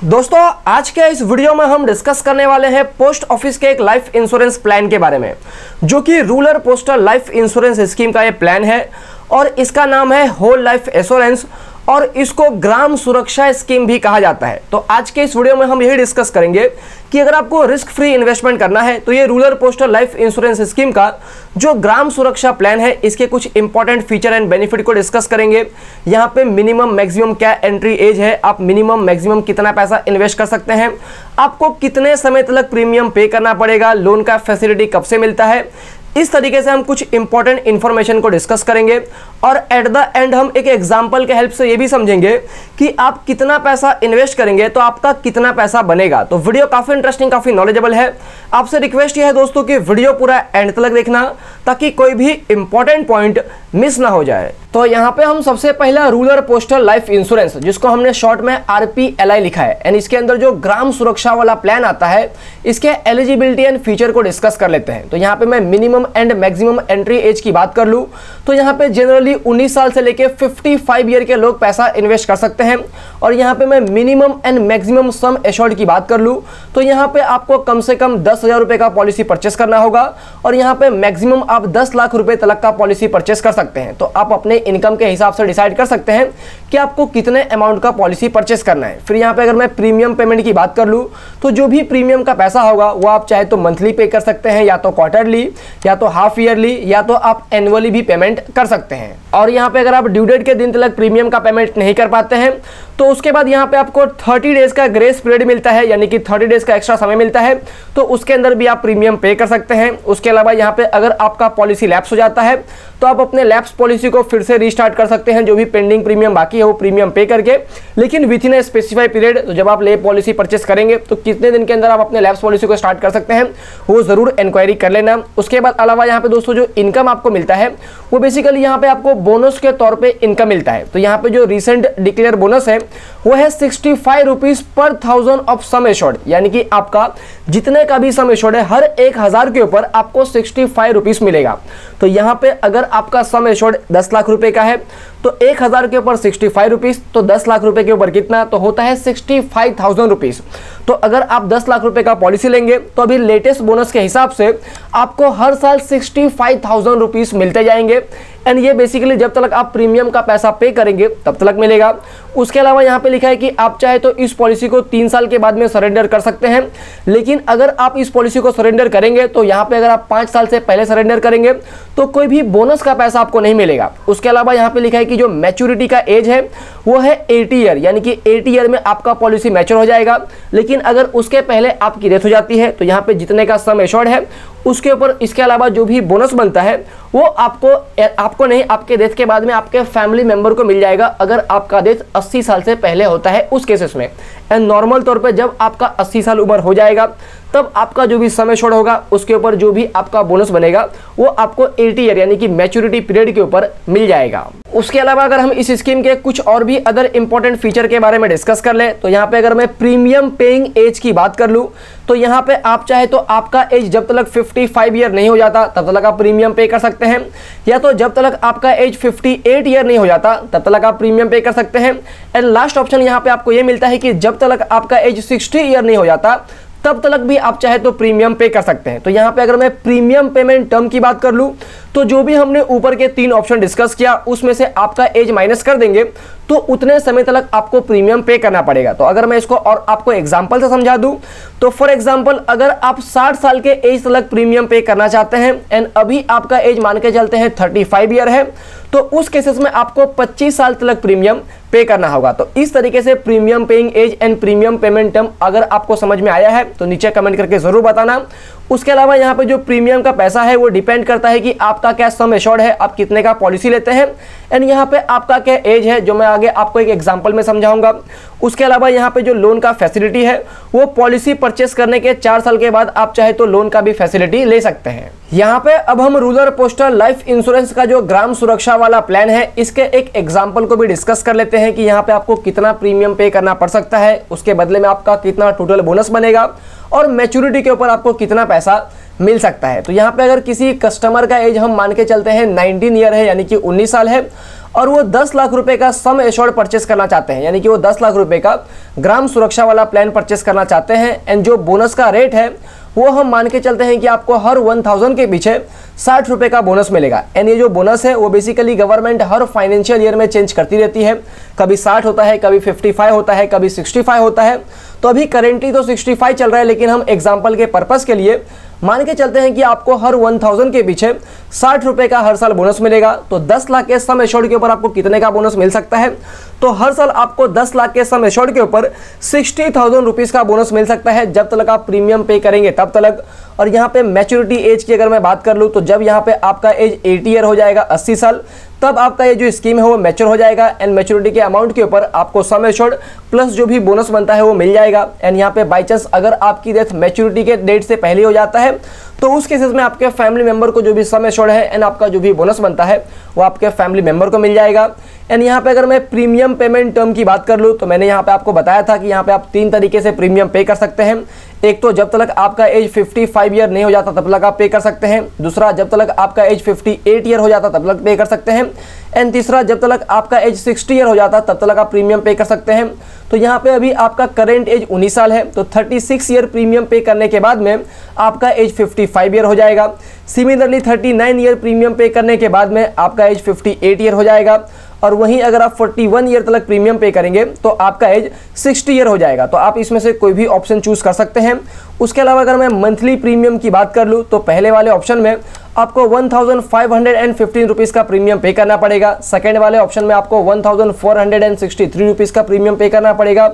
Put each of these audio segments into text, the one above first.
दोस्तों आज के इस वीडियो में हम डिस्कस करने वाले हैं पोस्ट ऑफिस के एक लाइफ इंश्योरेंस प्लान के बारे में, जो कि rural postal life insurance scheme का ये प्लान है और इसका नाम है होल लाइफ एश्योरेंस और इसको ग्राम सुरक्षा स्कीम भी कहा जाता है। तो आज के इस वीडियो में हम यही डिस्कस करेंगे कि अगर आपको रिस्क फ्री इन्वेस्टमेंट करना है तो ये rural postal life insurance scheme का जो ग्राम सुरक्षा प्लान है इसके कुछ इंपॉर्टेंट फीचर एंड बेनिफिट को डिस्कस करेंगे। यहाँ पे मिनिमम मैक्सिमम क्या एंट्री एज है, आप मिनिमम मैक्सिमम कितना पैसा इन्वेस्ट कर सकते हैं, आपको कितने समय तक प्रीमियम पे करना पड़ेगा, लोन का फैसिलिटी कब से मिलता है, इस तरीके से हम कुछ इंपॉर्टेंट इंफॉर्मेशन को डिस्कस करेंगे और एट द एंड हम एक एग्जांपल के हेल्प से ये भी समझेंगे कि आप कितना पैसा इन्वेस्ट करेंगे तो आपका कितना पैसा बनेगा। तो वीडियो काफी इंटरेस्टिंग, काफी नॉलेजेबल है। आपसे रिक्वेस्ट ये है दोस्तों कि वीडियो पूरा एंड तक देखना ताकि कोई भी इंपॉर्टेंट पॉइंट मिस ना हो जाए। तो यहाँ पे हम सबसे पहला रूरल पोस्टल लाइफ इंश्योरेंस, जिसको हमने शॉर्ट में RPLI लिखा है, एंड इसके अंदर जो ग्राम सुरक्षा वाला प्लान आता है इसके एलिजिबिलिटी एंड फीचर को डिस्कस कर लेते हैं। तो यहाँ पे मैं minimum and maximum entry age की बात कर लूँ तो यहाँ पे जनरली 19 साल से लेके 55 ईयर के लोग पैसा इन्वेस्ट कर सकते हैं। और यहाँ पे मैं minimum and maximum sum assured की बात कर लूँ तो यहाँ पे आपको कम से कम 10,000 रुपये का पॉलिसी परचेस करना होगा और यहाँ पे मैक्सिमम आप 10 लाख रुपए तक का पॉलिसी परचेस कर सकते हैं। तो आप अपने इनकम के हिसाब से डिसाइड कर सकते हैं कि आपको कितने अमाउंट का पॉलिसी परचेस करना है। फिर यहाँ पे अगर मैं प्रीमियम पेमेंट की बात कर लूँ तो जो भी प्रीमियम का पैसा होगा वो आप चाहे तो मंथली पे कर सकते हैं, या तो क्वार्टरली, या तो हाफ ईयरली, या तो आप एनुअली भी पेमेंट कर सकते हैं। और यहाँ पे अगर आप ड्यू डेट के दिन तक प्रीमियम का पेमेंट नहीं कर पाते हैं तो उसके बाद यहाँ पे आपको 30 डेज का ग्रेस पीरियड मिलता है, यानी कि 30 डेज का एक्स्ट्रा समय मिलता है, तो उसके अंदर भी आप प्रीमियम पे कर सकते हैं। उसके अलावा यहाँ पे अगर आपका पॉलिसी लैप्स हो जाता है तो आप अपने लैप्स पॉलिसी को फिर से रीस्टार्ट कर सकते हैं, जो भी पेंडिंग प्रीमियम बाकी है वो प्रीमियम पे करके, लेकिन with in a specified period. तो जब आप ले पॉलिसी परचेस करेंगे तो कितने दिन के अंदर आप अपने लैप्स पॉलिसी को स्टार्ट कर सकते हैं वो जरूर इंक्वायरी कर लेना। उसके बाद अलावा यहाँ पे दोस्तों जो इनकम आपको मिलता है वो बेसिकली यहाँ पे आपको बोनस के तौर पे इनकम मिलता है। तो यहाँ पे जो रिसेंट डिक्लेयर बोनस है वो है 65 rupees per 1000 of sum assured, यानी कि आपका जितने का भी सम एश्योर्ड है हर 1000 के ऊपर आपको 65 रुपीज मिलेगा। तो यहाँ पे अगर आपका सम एश्योर्ड 10 लाख रुपए का है तो 1000 के ऊपर 65 रुपीज, तो 10 लाख रुपए के ऊपर कितना, तो होता है 65,000 रुपीज। तो अगर आप 10 लाख रुपए का पॉलिसी लेंगे तो अभी लेटेस्ट बोनस के हिसाब से आपको हर साल 65,000 रुपीज मिलते जाएंगे। एंड ये बेसिकली जब तक आप प्रीमियम का पैसा पे करेंगे तब तक मिलेगा। उसके अलावा यहाँ पे लिखा है कि आप चाहे तो इस पॉलिसी को 3 साल के बाद में सरेंडर कर सकते हैं, लेकिन अगर आप इस पॉलिसी को सरेंडर करेंगे तो यहाँ पे अगर आप 5 साल से पहले सरेंडर करेंगे तो कोई भी बोनस का पैसा आपको नहीं मिलेगा। उसके अलावा यहाँ पे लिखा है कि जो मैच्योरिटी का एज है वो है 80 ईयर, यानी कि 80 ईयर में आपका पॉलिसी मैच्योर हो जाएगा। लेकिन अगर उसके पहले आपकी डेथ हो जाती है तो यहाँ पे जितने का सम एश्योर्ड है उसके ऊपर इसके अलावा जो भी बोनस बनता है वो आपको नहीं, आपके डेथ के बाद में आपके फैमिली मेंबर को मिल जाएगा अगर आपका डेथ 80 साल से पहले होता है उस केसेस में। एंड नॉर्मल तौर पे जब आपका 80 साल उम्र हो जाएगा तब आपका जो भी सम एश्योर्ड होगा उसके ऊपर जो भी आपका बोनस बनेगा वो आपको 80 ईयर यानी कि मैच्योरिटी पीरियड के ऊपर मिल जाएगा। उसके अलावा अगर हम इस स्कीम के कुछ और भी अदर इंपॉर्टेंट फीचर के बारे में डिस्कस कर ले तो यहाँ पे अगर मैं प्रीमियम पेइंग एज की बात कर लूँ तो यहाँ पे आप चाहे तो आपका एज जब तक 55 ईयर नहीं हो जाता तब तक आप प्रीमियम पे कर सकते हैं, या तो जब तक आपका एज 58 ईयर नहीं हो जाता तब तक आप प्रीमियम पे कर सकते हैं। एंड लास्ट ऑप्शन यहाँ पे आपको ये मिलता है कि जब तक आपका एज 60 ईयर नहीं हो जाता तब तक भी आप चाहे तो प्रीमियम पे कर सकते हैं। तो यहाँ पे अगर मैं प्रीमियम पेमेंट टर्म की बात कर लूँ तो जो भी हमने ऊपर के 3 ऑप्शन डिस्कस किया उसमें से आपका एज माइनस कर देंगे तो उतने समय तक आपको प्रीमियम पे करना पड़ेगा। तो अगर मैं इसको और आपको एग्जांपल से समझा दूं तो फॉर एग्जांपल अगर आप 60 साल के एज तक प्रीमियम पे करना चाहते हैं एंड अभी आपका एज मान के चलते हैं 35 ईयर है तो उस केसेस में आपको 25 साल तक प्रीमियम पे करना होगा। तो इस तरीके से premium paying age and premium payment term अगर आपको समझ में आया है तो नीचे कमेंट करके जरूर बताना। उसके अलावा यहाँ पे जो प्रीमियम का पैसा है वो डिपेंड करता है कि आपका क्या सम एश्योर्ड है, आप कितने का पॉलिसी लेते हैं, एंड यहाँ पे आपका क्या एज है जो मैं आगे आपको एक एग्जांपल में समझाऊंगा। उसके अलावा यहाँ पे जो लोन का फैसिलिटी है वो पॉलिसी परचेस करने के 4 साल के बाद आप चाहे तो लोन का भी फैसिलिटी ले सकते हैं। यहाँ पे अब हम रूरल पोस्टल लाइफ इंश्योरेंस का जो ग्राम सुरक्षा वाला प्लान है इसके एक एग्जांपल को भी डिस्कस कर लेते हैं कि यहाँ पे आपको कितना प्रीमियम पे करना पड़ सकता है, उसके बदले में आपका कितना टोटल बोनस बनेगा और मैच्योरिटी के ऊपर आपको कितना पैसा मिल सकता है। तो यहाँ पे अगर किसी कस्टमर का एज हम मान के चलते हैं 19 ईयर है, यानी कि 19 साल है, और वो 10 लाख रुपए का सम एश्योर्ड परचेस करना चाहते हैं, यानी कि वो 10 लाख रुपए का ग्राम सुरक्षा वाला प्लान परचेस करना चाहते हैं, एंड जो बोनस का रेट है वो हम मान के चलते हैं कि आपको हर 1000 के पीछे 60 रुपए का बोनस मिलेगा। एंड ये जो बोनस है वो बेसिकली गवर्नमेंट हर फाइनेंशियल ईयर में चेंज करती रहती है, कभी 60 होता है, कभी 55 होता है, कभी 65 होता है। तो अभी करेंटली तो 65 चल रहा है, लेकिन हम एग्जाम्पल के पर्पस के लिए मान के चलते हैं कि आपको हर 1000 के पीछे 60 रुपए का हर साल बोनस मिलेगा। तो 10 लाख के सम एश्योर्ड के ऊपर आपको कितने का बोनस मिल सकता है? तो हर साल आपको 10 लाख के सम एश्योर्ड के ऊपर 60,000 रुपीज़ का बोनस मिल सकता है, जब तक आप प्रीमियम पे करेंगे तब तक। और यहाँ पे मैच्योरिटी एज की अगर मैं बात कर लूँ तो जब यहाँ पे आपका एज 80 ईयर हो जाएगा, 80 साल, तब आपका ये जो स्कीम है वो मैच्योर हो जाएगा। एंड मैच्योरिटी के अमाउंट के ऊपर आपको सम एश्योर्ड प्लस जो भी बोनस बनता है वो मिल जाएगा। एंड यहाँ पे बाई चांस अगर आपकी डेथ मैच्योरिटी के डेट से पहले हो जाता है तो उस केसेस में आपके फैमिली मेंबर को जो भी सम एश्योर्ड है एंड आपका जो भी बोनस बनता है वो आपके फैमिली मेंबर को मिल जाएगा। एंड यहाँ पे अगर मैं प्रीमियम पेमेंट टर्म की बात कर लूँ तो मैंने यहाँ पे आपको बताया था कि यहाँ पे आप 3 तरीके से प्रीमियम पे कर सकते हैं। एक तो जब तक आपका एज 55 ईयर नहीं हो जाता तब तक आप पे कर सकते हैं, दूसरा जब तक आपका एज 58 ईयर हो जाता तब तक पे कर सकते हैं, एंड तीसरा जब तक आपका एज 60 ईयर हो जाता तब तक आप प्रीमियम पे कर सकते हैं। तो यहाँ पे अभी आपका करेंट एज 19 साल है, तो 36 ईयर प्रीमियम पे करने के बाद में आपका एज 55 ईयर हो जाएगा। सिमिलरली 39 ईयर प्रीमियम पे करने के बाद में आपका एज 58 ईयर हो जाएगा। और वहीं अगर आप 41 ईयर तक प्रीमियम पे करेंगे तो आपका एज 60 ईयर हो जाएगा। तो आप इसमें से कोई भी ऑप्शन चूज कर सकते हैं। उसके अलावा अगर मैं मंथली प्रीमियम की बात कर लूँ तो पहले वाले ऑप्शन में आपको 1515 रुपीज़ का प्रीमियम पे करना पड़ेगा, सेकेंड वाले ऑप्शन में आपको 1463 रुपीज़ का प्रीमियम पे करना पड़ेगा,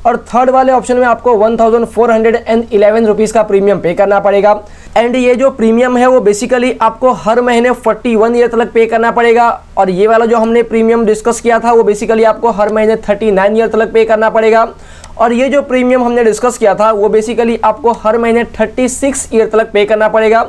और थर्ड वाले ऑप्शन में आपको 1411 रुपीज़ का प्रीमियम पे करना पड़ेगा। एंड ये जो प्रीमियम है वो बेसिकली आपको हर महीने 41 ईयर तक पे करना पड़ेगा, और ये वाला जो हमने प्रीमियम डिस्कस किया था वो बेसिकली आपको हर महीने 39 ईयर तक पे करना पड़ेगा, और ये जो प्रीमियम हमने डिस्कस किया था वो बेसिकली आपको हर महीने 36 ईयर तक पे करना पड़ेगा।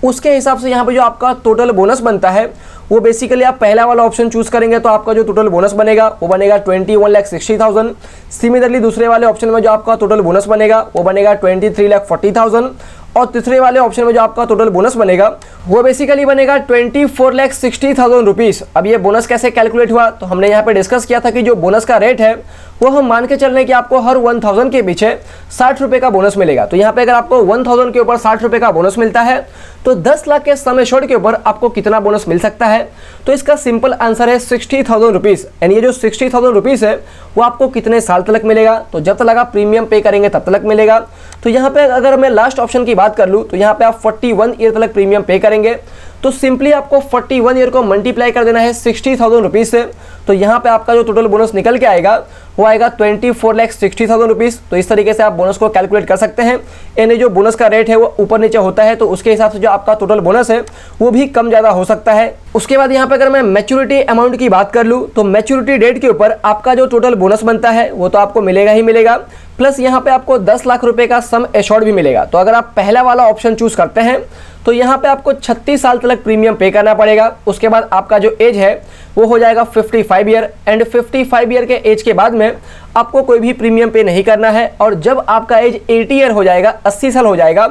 उसके हिसाब से यहाँ पे जो आपका टोटल बोनस बनता है वो बेसिकली आप पहला वाला ऑप्शन चूज करेंगे तो आपका जो टोटल बोनस बनेगा वो बनेगा 21,60,000। सिमिलरली दूसरे वाले ऑप्शन में जो आपका टोटल बोनस बनेगा वो बनेगा 23,40,000, और तीसरे वाले ऑप्शन में जो आपका टोटल बोनस बनेगा वो बेसिकली बनेगा 24,60,000 रुपीज़। अब ये बोनस कैसे कैलकुलेट हुआ तो हमने यहाँ पे डिस्कस किया था कि जो बोनस का रेट है वो हम मान के चल रहे हैं कि आपको हर 1000 के पीछे 60 रुपये का बोनस मिलेगा। तो यहाँ पे अगर आपको 1000 के ऊपर 60 रुपये का बोनस मिलता है तो 10 लाख के सम एश्योर्ड के ऊपर आपको कितना बोनस मिल सकता है? तो इसका सिंपल आंसर है 60,000 रुपीज़। एंड ये जो 60,000 रुपीज़ है वो आपको कितने साल तक मिलेगा? तो जब तक आप प्रीमियम पे करेंगे तब तक मिलेगा। तो यहाँ पे अगर मैं लास्ट ऑप्शन की बात कर लूँ तो यहाँ पे आप 41 ईयर तक प्रीमियम पे करेंगे, तो सिंपली आपको 41 ईयर को मल्टीप्लाई कर देना है 60,000 रुपीज़ से। तो यहाँ पे आपका जो टोटल बोनस निकल के आएगा वो आएगा 24,60,000 रुपीज़। तो इस तरीके से आप बोनस को कैलकुलेट कर सकते हैं। यानी जो बोनस का रेट है वो ऊपर नीचे होता है तो उसके हिसाब से जो आपका टोटल बोनस है वो भी कम ज़्यादा हो सकता है। उसके बाद यहाँ पे अगर मैं मैच्योरिटी अमाउंट की बात कर लूँ तो मैच्योरिटी डेट के ऊपर आपका जो टोटल बोनस बनता है वो तो आपको मिलेगा ही मिलेगा, प्लस यहाँ पे आपको 10 लाख रुपए का सम एश्योर्ड भी मिलेगा। तो अगर आप पहला वाला ऑप्शन चूज करते हैं तो यहाँ पे आपको 36 साल तक प्रीमियम पे करना पड़ेगा। उसके बाद आपका जो एज है वो हो जाएगा 55 ईयर, एंड 55 ईयर के एज के बाद में आपको कोई भी प्रीमियम पे नहीं करना है। और जब आपका एज 80 ईयर हो जाएगा, 80 साल हो जाएगा,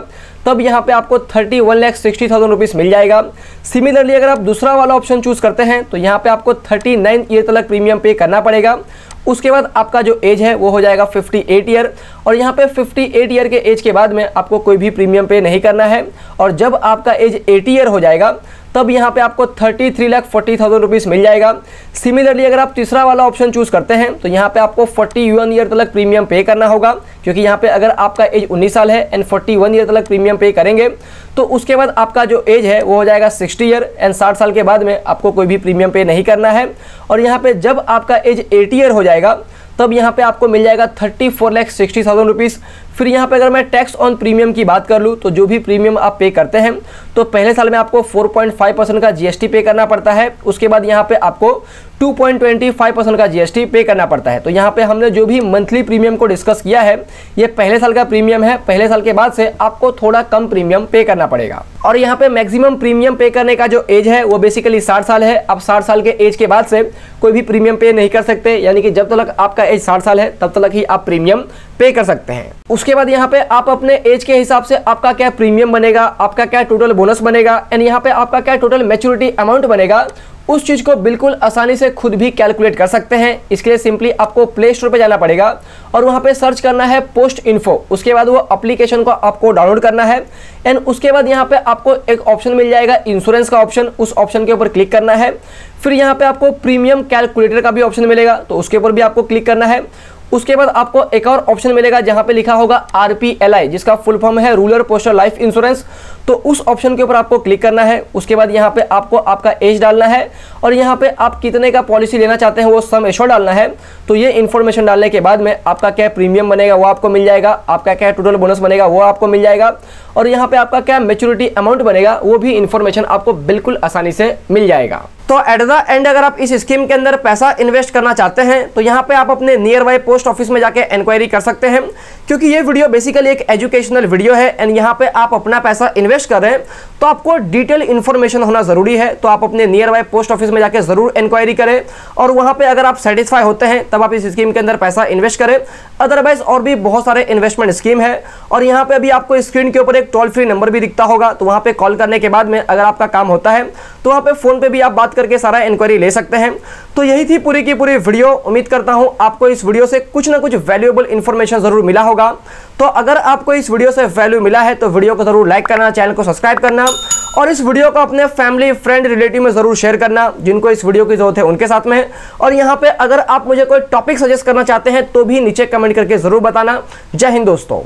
तब यहाँ पे आपको 31,60,000 रुपीज़ मिल जाएगा। सिमिलरली अगर आप दूसरा वाला ऑप्शन चूज करते हैं तो यहाँ पे आपको 39 ईयर तक प्रीमियम पे करना पड़ेगा। उसके बाद आपका जो एज है वो हो जाएगा 58 ईयर, और यहाँ पे 58 ईयर के एज के बाद में आपको कोई भी प्रीमियम पे नहीं करना है। और जब आपका एज 80 ईयर हो जाएगा तब यहाँ पे आपको 33,40,000 रुपीज़ मिल जाएगा। सिमिलरली अगर आप तीसरा वाला ऑप्शन चूज करते हैं तो यहाँ पे आपको 41 ईयर तक प्रीमियम पे करना होगा, क्योंकि यहाँ पे अगर आपका एज 19 साल है एंड 41 ईयर तक प्रीमियम पे करेंगे तो उसके बाद आपका जो एज है वो हो जाएगा 60 ईयर, एंड 60 साल के बाद में आपको कोई भी प्रीमियम पे नहीं करना है। और यहाँ पे जब आपका एज 80 ईयर हो जाएगा तब यहाँ पे आपको मिल जाएगा 34,60,000 रुपीज़। फिर यहाँ पे अगर मैं टैक्स ऑन प्रीमियम की बात कर लूँ तो जो भी प्रीमियम आप पे करते हैं तो पहले साल में आपको 4.5% का GST पे करना पड़ता है। उसके बाद यहाँ पे आपको 2.25% का जीएसटी पे करना पड़ता है। तो यहाँ पे हमने जो भी मंथली प्रीमियम को डिस्कस किया है, ये पहले साल का प्रीमियम है। पहले साल के बाद से आपको थोड़ा कम प्रीमियम पे करना पड़ेगा। और यहाँ पे मैक्सिमम प्रीमियम पे करने का जो एज है वो बेसिकली 60 साल है। अब 60 साल के एज के बाद से कोई भी प्रीमियम पे नहीं कर सकते, यानी कि जब तक आपका एज 60 साल है तब तक ही आप प्रीमियम पे कर सकते हैं। उसके बाद यहाँ पे आप अपने एज के हिसाब से आपका क्या प्रीमियम बनेगा, आपका क्या टोटल बोनस बनेगा एंड यहाँ पे आपका क्या टोटल मैच्योरिटी अमाउंट बनेगा, उस चीज को बिल्कुल आसानी से खुद भी कैलकुलेट कर सकते हैं। इसके लिए सिंपली आपको प्ले स्टोर पे जाना पड़ेगा और वहां पे सर्च करना है पोस्ट इन्फो। उसके बाद वो एप्लीकेशन को आपको डाउनलोड करना है एंड उसके बाद यहाँ पे आपको एक ऑप्शन मिल जाएगा इंश्योरेंस का ऑप्शन, उस ऑप्शन के ऊपर क्लिक करना है। फिर यहाँ पे आपको प्रीमियम कैलकुलेटर का भी ऑप्शन मिलेगा, तो उसके ऊपर भी आपको क्लिक करना है। उसके बाद आपको एक और ऑप्शन मिलेगा जहां पे लिखा होगा RPLI, जिसका फुल फॉर्म है रूरल पोस्टल लाइफ इंश्योरेंस। तो उस ऑप्शन के ऊपर आपको क्लिक करना है। उसके बाद यहाँ पे आपको आपका एज डालना है और यहाँ पे आप कितने का पॉलिसी लेना चाहते हैं वो सम एश्योर्ड डालना है। तो ये इन्फॉर्मेशन डालने के बाद में आपका क्या प्रीमियम बनेगा वो आपको मिल जाएगा, आपका क्या टोटल बोनस बनेगा वो आपको मिल जाएगा और यहाँ पे आपका क्या मैच्योरिटी अमाउंट बनेगा वो भी इन्फॉर्मेशन आपको बिल्कुल आसानी से मिल जाएगा। तो एट द एंड अगर आप इस स्कीम के अंदर पैसा इन्वेस्ट करना चाहते हैं तो यहाँ पे आप अपने नियर बाय पोस्ट ऑफिस में जाके इंक्वायरी कर सकते हैं, क्योंकि ये वीडियो बेसिकली एक एजुकेशनल वीडियो है एंड यहाँ पे आप अपना पैसा इन्वेस्ट कर रहे हैं तो आपको डिटेल इन्फॉर्मेशन होना जरूरी है। तो आप अपने नियर बाय पोस्ट ऑफिस में जाके जरूर इंक्वायरी करें और वहाँ पे अगर आप सेटिस्फाई होते हैं तब आप इस स्कीम के अंदर पैसा इन्वेस्ट करें। अदरवाइज और भी बहुत सारे इन्वेस्टमेंट स्कीम है और यहाँ पे अभी आपको स्क्रीन के ऊपर एक टोल फ्री नंबर भी दिखता होगा, तो वहाँ पे कॉल करने के बाद में अगर आपका काम होता है तो वहाँ पे फोन पे भी आप बात करके सारा इंक्वायरी ले सकते हैं। तो यही थी पूरी की पूरी वीडियो। उम्मीद करता हूँ आपको इस वीडियो से कुछ ना कुछ वैल्यूएबल इंफॉर्मेशन जरूर मिला होगा। तो अगर आपको इस वीडियो से वैल्यू मिला है तो वीडियो को जरूर लाइक करना, चैनल को सब्सक्राइब करना और इस वीडियो को अपने फैमिली फ्रेंड रिलेटिव में जरूर शेयर करना जिनको इस वीडियो की जरूरत है उनके साथ में। और यहाँ पे अगर आप मुझे कोई टॉपिक सजेस्ट करना चाहते हैं तो भी नीचे कमेंट करके जरूर बताना। जय हिंद दोस्तों।